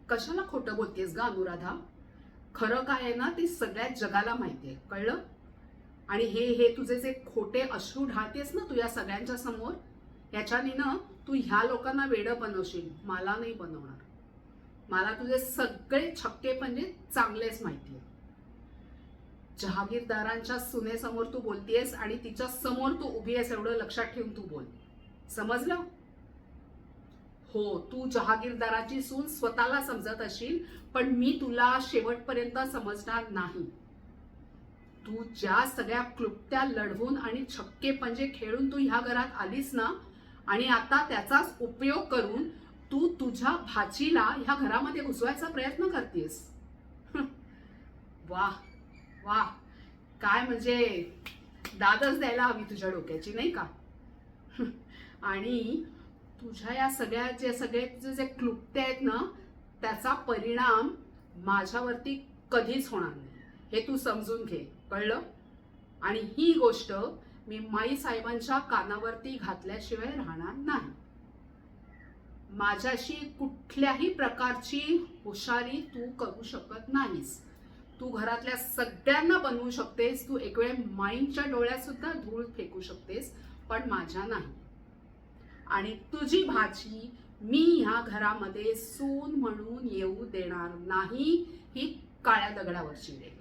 कशाला खोटं बोलतेस ग अनुराधा? खरं काय आहे ना ते सगळ्या जगाला माहितीये, कळलं? आणि हे हे तुझे जे खोटे अश्रू ढाळतेस ना तू या सगळ्यांच्या समोर, याच्याने ना तू ह्या लोकांना वेडं बनवशील, मला नाही बनवणार. मला तुझे सगळे छक्के म्हणजे चांगलेच माहितीये. जहागीरदारांच्या सुनेसमोर तू बोलतेस आणि तिच्या समोर तू उभी आहेस एवढं लक्षात ठेवून तू बोल, समजलं? हो, तू जहागीरदाराची सून स्वतःला समजत असशील, पण मी तुला शेवटपर्यंत समजणार नाही. तू ज्या सगळ्या क्लुप्त्या लढवून आणि छक्के पंजे खेळून तू ह्या घरात आलीस ना, आणि आता त्याचाच उपयोग करून तू तुझ्या भाचीला ह्या घरामध्ये घुसवायचा प्रयत्न करतेस. वाह वाह, काय म्हणजे दादच द्यायला हवी तुझ्या डोक्याची, नाही का? आणि तुझ्या या सगळ्या जे क्लुप्त्या आहेत ना, त्याचा परिणाम माझ्यावरती कधीच होणार नाही, हे तू समजून घे, कळलं? आणि ही गोष्ट मी माई साहेबांच्या कानावरती घातल्याशिवाय राहणार नाही. माझ्याशी कुठल्याही प्रकारची हुशारी तू करू शकत नाहीस. तू घरातल्या सगळ्यांना बनवू शकतेस, तू एक वेळ माईंच्या डोळ्यात सुद्धा धूळ फेकू शकतेस, पण माझ्या नाही. आणि तुझी भाची मी ह्या घरामध्ये सून म्हणून येऊ देणार नाही, ही काळ्या दगडावरची रेघ.